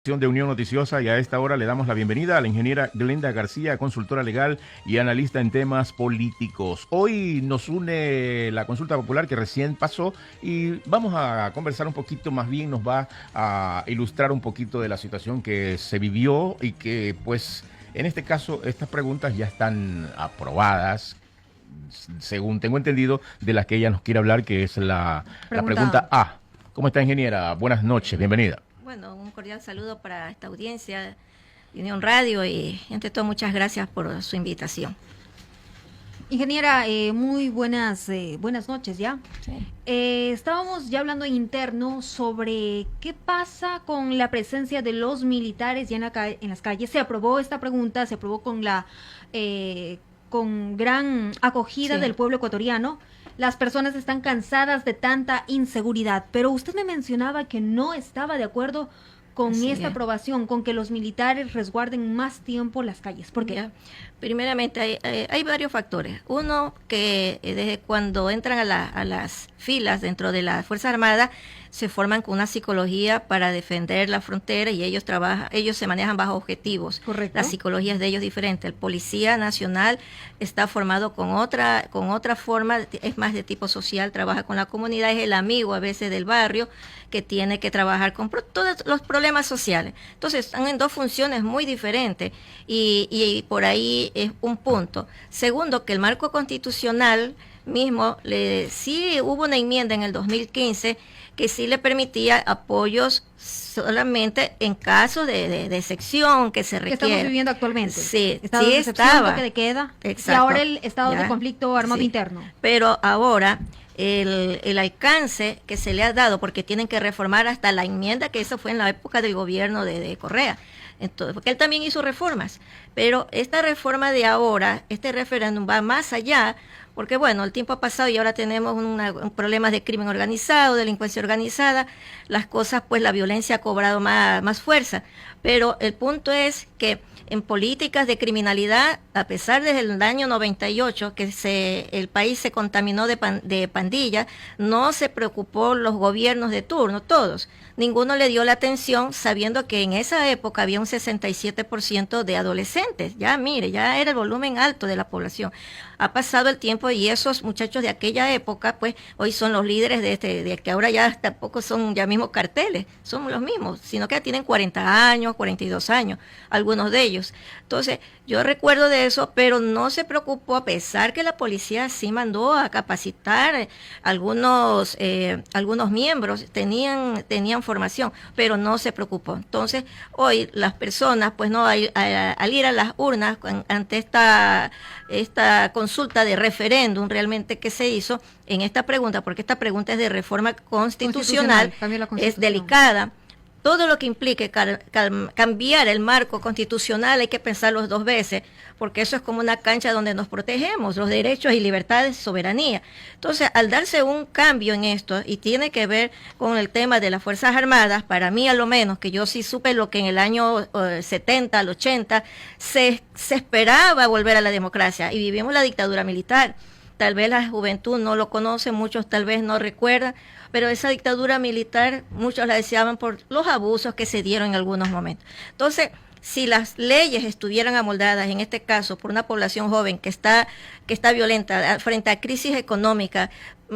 De Unión Noticiosa, y a esta hora le damos la bienvenida a la ingeniera Glenda García, consultora legal y analista en temas políticos. Hoy nos une la consulta popular que recién pasó y vamos a conversar un poquito, más bien nos va a ilustrar un poquito de la situación que se vivió y que pues en este caso estas preguntas ya están aprobadas, según tengo entendido, de las que ella nos quiere hablar, que es la pregunta A. ¿Cómo está, ingeniera? Buenas noches, bienvenida. Bueno, un cordial saludo para esta audiencia de Unión Radio y, ante todo, muchas gracias por su invitación. Ingeniera, muy buenas noches ya. Sí. Estábamos ya hablando en interno sobre qué pasa con la presencia de los militares ya en las calles. Se aprobó esta pregunta, se aprobó con gran acogida del pueblo ecuatoriano. Las personas están cansadas de tanta inseguridad, pero usted me mencionaba que no estaba de acuerdo con esta aprobación, con que los militares resguarden más tiempo las calles. ¿Por qué? Primeramente, hay varios factores. Uno, que desde cuando entran a las filas dentro de las Fuerzas Armadas, se forman con una psicología para defender la frontera y ellos se manejan bajo objetivos. Correcto. La psicología es de ellos diferente. El Policía Nacional está formado con otra forma, es más de tipo social, trabaja con la comunidad, es el amigo a veces del barrio que tiene que trabajar con todos los problemas sociales. Entonces, están en dos funciones muy diferentes y por ahí es un punto. Segundo, que el marco constitucional mismo, sí hubo una enmienda en el 2015 que sí le permitía apoyos solamente en caso de sección que se requiere. ¿Qué estamos viviendo actualmente? Sí, estado de excepción, toque de queda. Exacto. Y ahora el estado de conflicto armado interno. Pero ahora el alcance que se le ha dado, porque tienen que reformar hasta la enmienda, que eso fue en la época del gobierno de Correa. Entonces, porque él también hizo reformas, pero esta reforma de ahora, este referéndum va más allá, porque bueno, el tiempo ha pasado y ahora tenemos un problemas de crimen organizado, delincuencia organizada, las cosas, pues la violencia ha cobrado más fuerza, pero el punto es que en políticas de criminalidad, a pesar desde el año 98 que el país se contaminó de pandillas, no se preocupó los gobiernos de turno, todos. Ninguno le dio la atención sabiendo que en esa época había un 67% de adolescentes. Ya mire, ya era el volumen alto de la población. Ha pasado el tiempo y esos muchachos de aquella época, pues hoy son los líderes de que ahora ya tampoco son ya mismos carteles, son los mismos, sino que ya tienen 40 años, 42 años, algunos de ellos. Entonces, yo recuerdo de eso, pero no se preocupó, a pesar que la policía sí mandó a capacitar algunos miembros, tenían formación, pero no se preocupó. Entonces, hoy las personas, pues no, al ir a las urnas ante esta consulta de referéndum realmente que se hizo en esta pregunta, porque esta pregunta es de reforma constitucional. Es delicada. Todo lo que implique cambiar el marco constitucional hay que pensarlo dos veces, porque eso es como una cancha donde nos protegemos, los derechos y libertades, soberanía. Entonces, al darse un cambio en esto, y tiene que ver con el tema de las Fuerzas Armadas, para mí a lo menos, que yo sí supe lo que en el año 70 al 80 se esperaba volver a la democracia, y vivimos la dictadura militar. Tal vez la juventud no lo conoce, muchos tal vez no recuerdan, pero esa dictadura militar muchos la deseaban por los abusos que se dieron en algunos momentos. Entonces, si las leyes estuvieran amoldadas, en este caso, por una población joven que está violenta frente a crisis económica,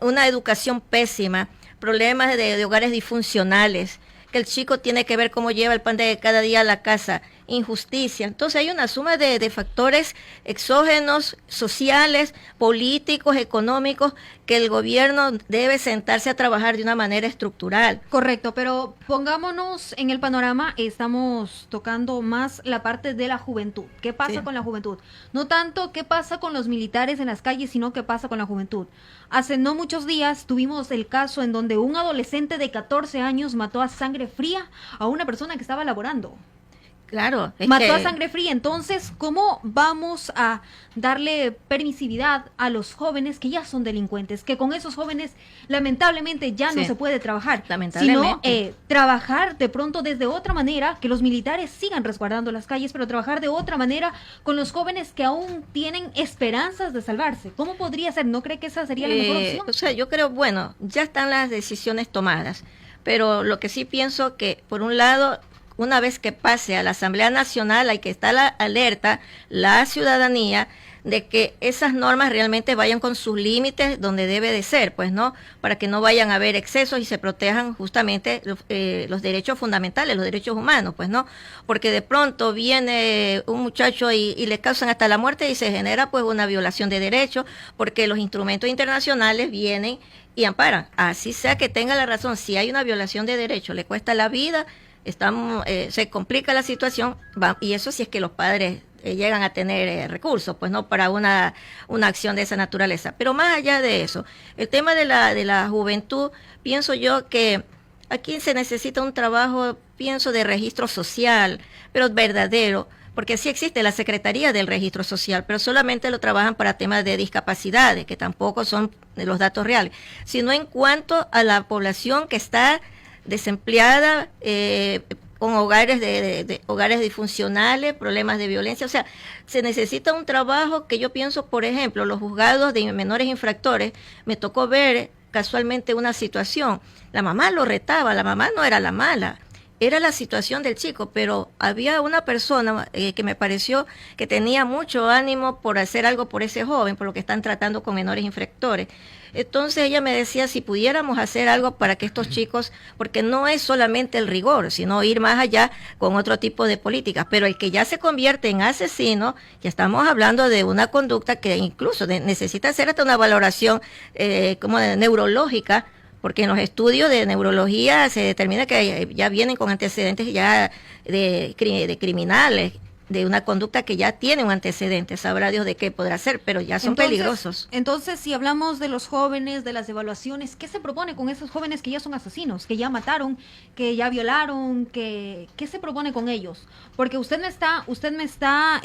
una educación pésima, problemas de hogares disfuncionales, que el chico tiene que ver cómo lleva el pan de cada día a la casa, injusticia. Entonces hay una suma de factores exógenos, sociales, políticos, económicos, que el gobierno debe sentarse a trabajar de una manera estructural. Correcto, pero pongámonos en el panorama, estamos tocando más la parte de la juventud. ¿Qué pasa con la juventud? No tanto qué pasa con los militares en las calles, sino qué pasa con la juventud. Hace no muchos días tuvimos el caso en donde un adolescente de 14 años mató a sangre fría a una persona que estaba laborando. Claro. Mató a sangre fría. Entonces, ¿cómo vamos a darle permisividad a los jóvenes que ya son delincuentes? Que con esos jóvenes, lamentablemente, ya no se puede trabajar. Lamentablemente. Sino trabajar de pronto desde otra manera, que los militares sigan resguardando las calles, pero trabajar de otra manera con los jóvenes que aún tienen esperanzas de salvarse. ¿Cómo podría ser? ¿No cree que esa sería la mejor opción? O sea, yo creo, bueno, ya están las decisiones tomadas, pero lo que sí pienso que, por un lado, una vez que pase a la Asamblea Nacional hay que estar alerta la ciudadanía de que esas normas realmente vayan con sus límites donde debe de ser, pues, ¿no? Para que no vayan a haber excesos y se protejan justamente los derechos fundamentales, los derechos humanos, pues, ¿no? Porque de pronto viene un muchacho y le causan hasta la muerte y se genera, pues, una violación de derechos, porque los instrumentos internacionales vienen y amparan. Así sea que tenga la razón, si hay una violación de derechos, le cuesta la vida, se complica la situación, y eso si es que los padres llegan a tener recursos, pues no para una acción de esa naturaleza. Pero más allá de eso, el tema de la juventud, pienso yo que aquí se necesita un trabajo, pienso, de registro social, pero verdadero, porque sí existe la Secretaría del Registro Social, pero solamente lo trabajan para temas de discapacidades, que tampoco son los datos reales, sino en cuanto a la población que está desempleada, con hogares hogares disfuncionales, problemas de violencia. O sea, se necesita un trabajo que yo pienso, por ejemplo, los juzgados de menores infractores, me tocó ver casualmente una situación. La mamá lo retaba, la mamá no era la mala, era la situación del chico, pero había una persona que me pareció que tenía mucho ánimo por hacer algo por ese joven, por lo que están tratando con menores infractores. Entonces ella me decía si pudiéramos hacer algo para que estos chicos, porque no es solamente el rigor, sino ir más allá con otro tipo de políticas, pero el que ya se convierte en asesino, ya estamos hablando de una conducta que incluso necesita hacer hasta una valoración como neurológica, porque en los estudios de neurología se determina que ya vienen con antecedentes ya de criminales, de una conducta que ya tiene un antecedente, sabrá Dios de qué podrá ser, pero ya son peligrosos. Entonces, si hablamos de los jóvenes, de las evaluaciones, ¿qué se propone con esos jóvenes que ya son asesinos, que ya mataron, que ya violaron, qué se propone con ellos? Porque usted me está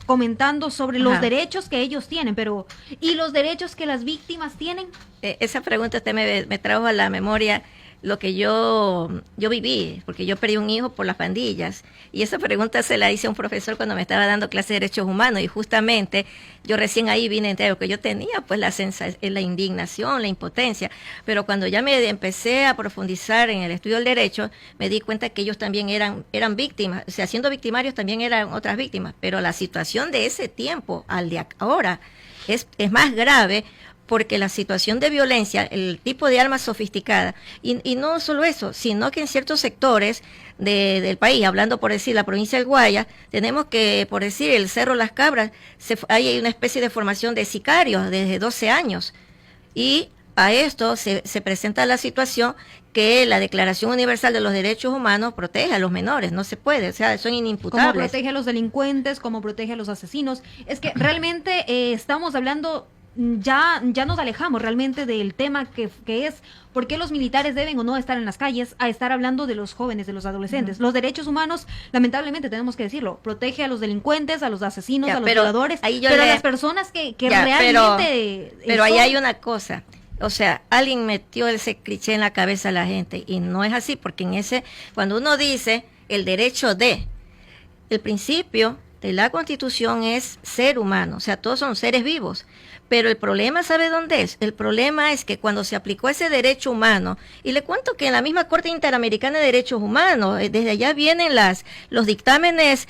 comentando sobre los derechos que ellos tienen, pero ¿y los derechos que las víctimas tienen? Esa pregunta usted me trajo a la memoria lo que yo viví, porque yo perdí un hijo por las pandillas, y esa pregunta se la hice a un profesor cuando me estaba dando clase de derechos humanos, y justamente yo recién ahí vine entero, que yo tenía pues la indignación, la impotencia, pero cuando ya me empecé a profundizar en el estudio del derecho, me di cuenta que ellos también eran víctimas, o sea, siendo victimarios también eran otras víctimas, pero la situación de ese tiempo al de ahora es más grave, porque la situación de violencia, el tipo de armas sofisticadas, y no solo eso, sino que en ciertos sectores del país, hablando por decir la provincia del Guaya, tenemos que, por decir, el Cerro Las Cabras, hay una especie de formación de sicarios desde 12 años, y a esto se presenta la situación que la Declaración Universal de los Derechos Humanos protege a los menores, no se puede, o sea, son inimputables. Como protege a los delincuentes, como protege a los asesinos, es que realmente estamos hablando... Ya nos alejamos realmente del tema que es por qué los militares deben o no estar en las calles, a estar hablando de los jóvenes, de los adolescentes. Los derechos humanos, lamentablemente tenemos que decirlo, protege a los delincuentes, a los asesinos, a los violadores, pero a las personas que realmente... Pero ahí hay una cosa, o sea, alguien metió ese cliché en la cabeza a la gente, y no es así, porque cuando uno dice el derecho el principio de la Constitución es ser humano, o sea, todos son seres vivos. Pero el problema, ¿sabe dónde es? El problema es que cuando se aplicó ese derecho humano, y le cuento que en la misma Corte Interamericana de Derechos Humanos, desde allá vienen los dictámenes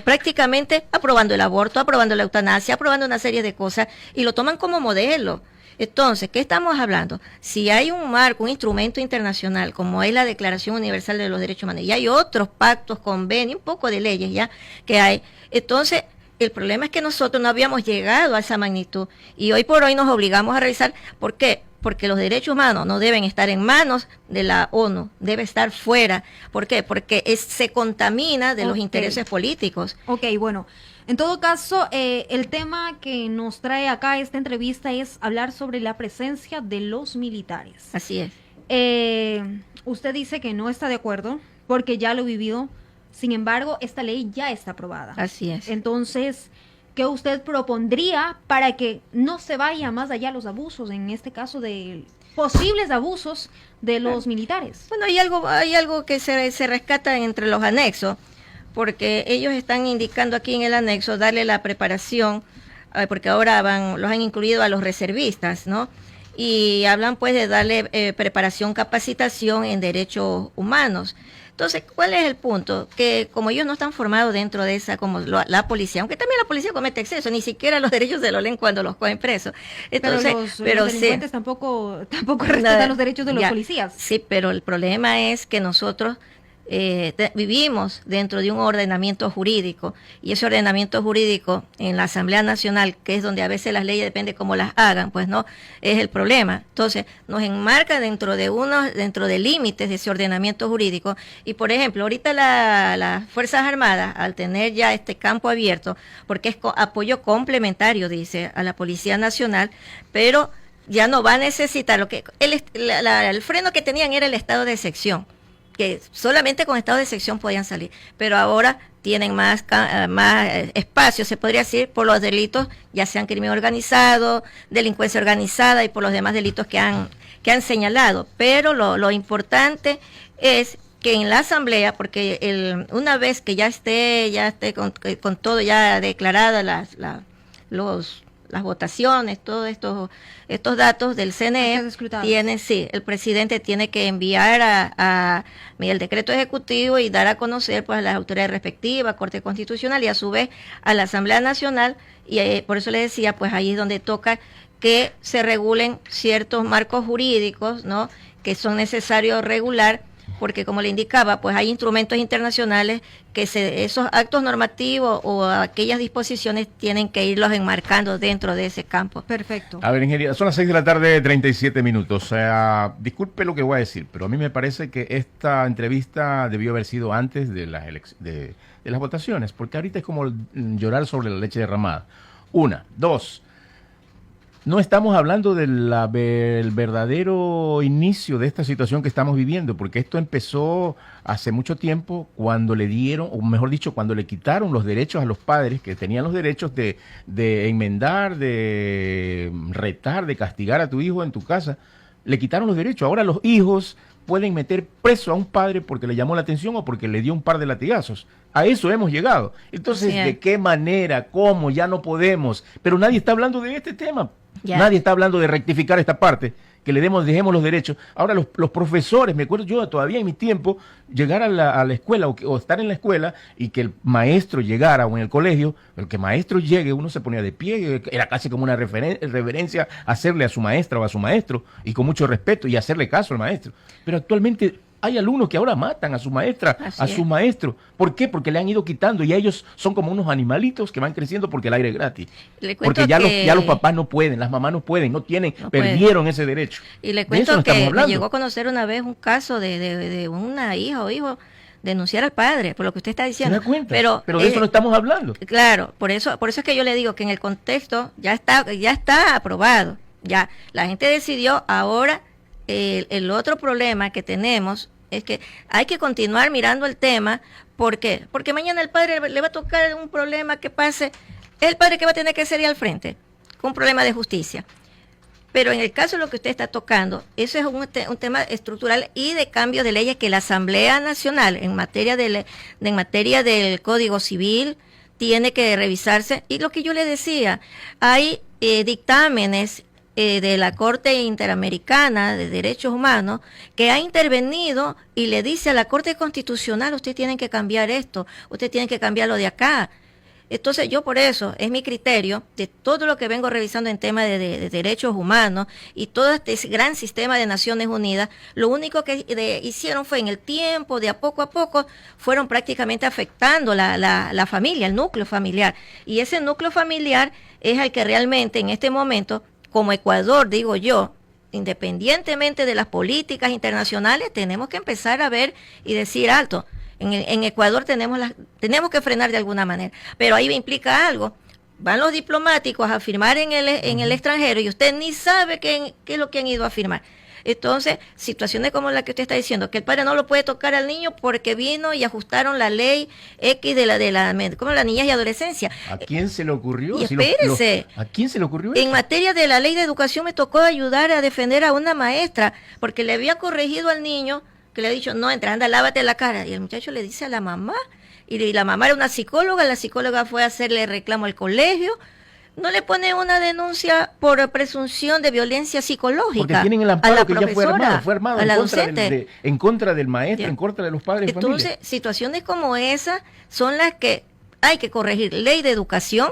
prácticamente aprobando el aborto, aprobando la eutanasia, aprobando una serie de cosas, y lo toman como modelo. Entonces, ¿qué estamos hablando? Si hay un marco, un instrumento internacional, como es la Declaración Universal de los Derechos Humanos, y hay otros pactos, convenios, un poco de leyes ya que hay, entonces... El problema es que nosotros no habíamos llegado a esa magnitud y hoy por hoy nos obligamos a revisar. ¿Por qué? Porque los derechos humanos no deben estar en manos de la ONU, debe estar fuera. ¿Por qué? Porque se contamina de los intereses políticos. Ok, bueno. En todo caso, el tema que nos trae acá esta entrevista es hablar sobre la presencia de los militares. Así es. Usted dice que no está de acuerdo porque ya lo he vivido. Sin embargo, esta ley ya está aprobada. Así es. Entonces, ¿qué usted propondría para que no se vaya más allá los abusos, en este caso de posibles abusos de los militares? Bueno, hay algo que se rescata entre los anexos, porque ellos están indicando aquí en el anexo darle la preparación, porque ahora los han incluido a los reservistas, ¿no? Y hablan pues de darle preparación, capacitación en derechos humanos. Entonces, ¿cuál es el punto? Que como ellos no están formados dentro de esa, como la policía, aunque también la policía comete exceso, ni siquiera los derechos se lo leen cuando los cogen presos. Entonces, pero los delincuentes tampoco respetan los derechos de los policías. Sí, pero el problema es que nosotros vivimos dentro de un ordenamiento jurídico, y ese ordenamiento jurídico en la Asamblea Nacional, que es donde a veces las leyes depende cómo las hagan, pues no es el problema. Entonces nos enmarca dentro de límites de ese ordenamiento jurídico. Y por ejemplo, ahorita las Fuerzas Armadas, al tener ya este campo abierto, porque es apoyo complementario, dice, a la Policía Nacional, pero ya no va a necesitar lo que el freno que tenían era el estado de excepción, que solamente con estado de excepción podían salir, pero ahora tienen más espacio, se podría decir, por los delitos, ya sean crimen organizado, delincuencia organizada y por los demás delitos que han señalado. Pero lo importante es que en la Asamblea, porque una vez que ya esté con todo ya declarada las votaciones, todos estos datos del CNE, el presidente tiene que enviar a el decreto ejecutivo y dar a conocer pues a las autoridades respectivas, Corte Constitucional y a su vez a la Asamblea Nacional, y por eso le decía, pues ahí es donde toca que se regulen ciertos marcos jurídicos, ¿no?, que son necesarios regular, porque como le indicaba, pues hay instrumentos internacionales que esos actos normativos o aquellas disposiciones tienen que irlos enmarcando dentro de ese campo. Perfecto. A ver, ingeniera, son las 6 de la tarde, 37 minutos. O sea, disculpe lo que voy a decir, pero a mí me parece que esta entrevista debió haber sido antes de las votaciones, porque ahorita es como llorar sobre la leche derramada. Una, dos. No estamos hablando del verdadero inicio de esta situación que estamos viviendo, porque esto empezó hace mucho tiempo cuando le dieron, o mejor dicho, cuando le quitaron los derechos a los padres que tenían los derechos de enmendar, de retar, de castigar a tu hijo en tu casa. Le quitaron los derechos. Ahora los hijos pueden meter preso a un padre porque le llamó la atención o porque le dio un par de latigazos. A eso hemos llegado. Entonces, ¿de qué manera? ¿Cómo? Ya no podemos. Pero nadie está hablando de este tema. Ya. Nadie está hablando de rectificar esta parte, que dejemos los derechos. Ahora los profesores, me acuerdo yo todavía en mi tiempo, llegar a la escuela o estar en la escuela y que el maestro llegara, o en el colegio, el que maestro llegue, uno se ponía de pie, era casi como una reverencia hacerle a su maestra o a su maestro, y con mucho respeto, y hacerle caso al maestro. Pero actualmente hay alumnos que ahora matan a su maestra, su maestro. ¿Por qué? Porque le han ido quitando, y ellos son como unos animalitos que van creciendo porque el aire es gratis. Porque ya los papás no pueden, las mamás no pueden, perdieron ese derecho. Y le cuento que me llegó a conocer una vez un caso de una hija o hijo denunciar al padre, por lo que usted está diciendo. ¿Se da cuenta? Pero de eso no estamos hablando. Claro, por eso es que yo le digo que en el contexto ya está aprobado. Ya la gente decidió. Ahora el otro problema que tenemos es que hay que continuar mirando el tema. ¿Por qué? Porque mañana el padre le va a tocar un problema que pase, es el padre que va a tener que salir al frente con un problema de justicia. Pero en el caso de lo que usted está tocando, eso es un tema estructural y de cambio de leyes que la Asamblea Nacional en materia del Código Civil tiene que revisarse. Y lo que yo le decía, hay dictámenes de la Corte Interamericana de Derechos Humanos que ha intervenido y le dice a la Corte Constitucional: usted tiene que cambiar esto, usted tiene que cambiarlo de acá. Entonces yo, por eso es mi criterio de todo lo que vengo revisando en tema de derechos humanos y todo este gran sistema de Naciones Unidas. Lo único que hicieron fue, en el tiempo, de a poco, fueron prácticamente afectando la familia, el núcleo familiar. Y ese núcleo familiar es el que realmente en este momento, como Ecuador, digo yo, independientemente de las políticas internacionales, tenemos que empezar a ver y decir: alto. En Ecuador tenemos que frenar de alguna manera, pero ahí implica algo. Van los diplomáticos a firmar en el extranjero y usted ni sabe qué es lo que han ido a firmar. Entonces, situaciones como la que usted está diciendo, que el padre no lo puede tocar al niño porque vino y ajustaron la ley X de la niñez y adolescencia. ¿A quién se le ocurrió? Y espérese, ¿A quién se le ocurrió en materia de la ley de educación me tocó ayudar a defender a una maestra porque le había corregido al niño, que le ha dicho: no, entra, anda, lávate la cara. Y el muchacho le dice a la mamá, y la mamá era una psicóloga, la psicóloga fue a hacerle reclamo al colegio, no le pone una denuncia por presunción de violencia psicológica. Porque tienen el a amparo la que ya fue armado a la en contra docente. en contra del maestro, Ya. en contra de los padres de Entonces, familia. situaciones como esa son las que hay que corregir. Ley de educación,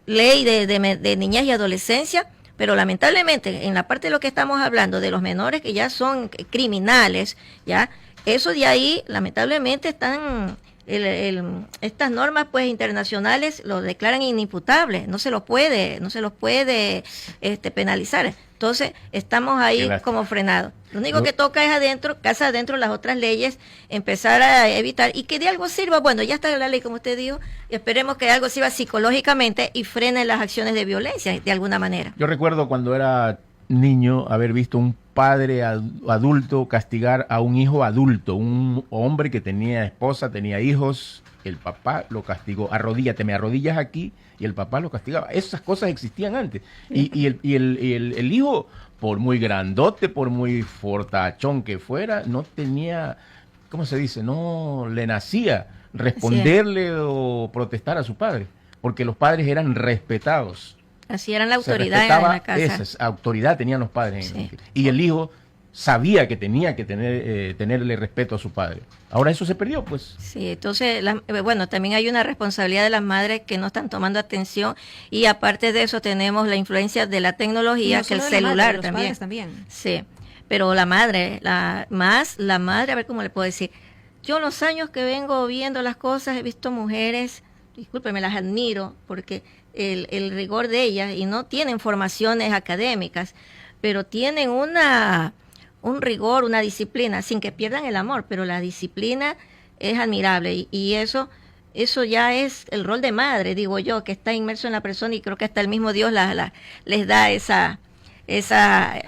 ley de niñez y adolescencia, pero lamentablemente en la parte de lo que estamos hablando de los menores que ya son criminales, ya eso de ahí lamentablemente están estas normas pues internacionales lo declaran inimputable, no se los puede penalizar. Entonces estamos ahí como frenados. Lo único que toca es adentro, casa adentro, las otras leyes, empezar a evitar y que de algo sirva. Bueno, ya está la ley como usted dijo, y esperemos que algo sirva psicológicamente y frene las acciones de violencia de alguna manera. Yo recuerdo cuando era niño haber visto un padre adulto castigar a un hijo adulto, un hombre que tenía esposa, tenía hijos, el papá lo castigó, arrodíllate, me arrodillas aquí, y el papá lo castigaba. Esas cosas existían antes. Y el hijo, por muy grandote, por muy fortachón que fuera, no tenía, ¿cómo se dice? No le nacía responderle o protestar a su padre, porque los padres eran respetados. Así eran la autoridad en la casa. Esa autoridad tenían los padres. Sí. Y el hijo sabía que tenía que tenerle respeto a su padre. Ahora eso se perdió, pues. Sí, entonces, bueno, también hay una responsabilidad de las madres que no están tomando atención y aparte de eso tenemos la influencia de la tecnología, no que el solo de la celular madre, los también. padres también. Sí, pero la madre, la madre, a ver cómo le puedo decir. Yo en los años que vengo viendo las cosas he visto mujeres, discúlpeme, las admiro porque el rigor de ellas, y no tienen formaciones académicas, pero tienen un rigor, una disciplina, sin que pierdan el amor, pero la disciplina es admirable y eso ya es el rol de madre, digo yo, que está inmerso en la persona y creo que hasta el mismo Dios les da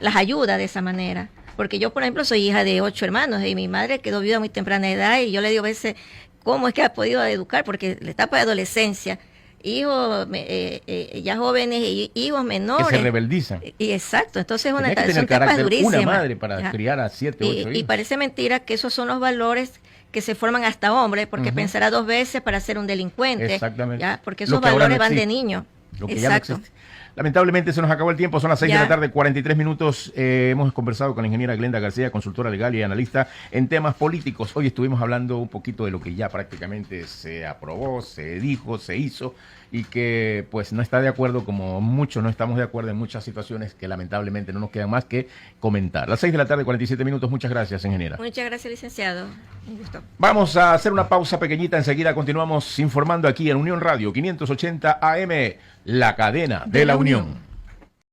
las ayuda de esa manera. Porque yo, por ejemplo, soy hija de 8 hermanos y mi madre quedó viuda a muy temprana edad y yo le digo a veces, ¿cómo es que ha podido educar? Porque la etapa de adolescencia, hijos ya jóvenes y hijos menores. Que se rebeldizan. Y exacto, entonces Tenía que son tener etapas carácter durísimas. una madre para Ya. criar a 7, 8 hijos. Y parece mentira que esos son los valores que se forman hasta hombres, porque pensará 2 veces para ser un delincuente. Exactamente. ¿Ya? Porque Lo esos que ahora valores no van de existe. niño. Lo que ya no Exacto. existe. Lamentablemente se nos acabó el tiempo, son las 6 de Ya. la tarde, 43 minutos. Hemos conversado con la ingeniera Glenda García, consultora legal y analista en temas políticos. Hoy estuvimos hablando un poquito de lo que ya prácticamente se aprobó, se dijo, se hizo y que pues no está de acuerdo, como muchos no estamos de acuerdo en muchas situaciones que lamentablemente no nos quedan más que comentar. Las 6 de la tarde, 47 minutos. Muchas gracias, ingeniera. Muchas gracias, licenciado. Un gusto. Vamos a hacer una pausa pequeñita, enseguida continuamos informando aquí en Unión Radio 580 AM, la cadena de la Unión.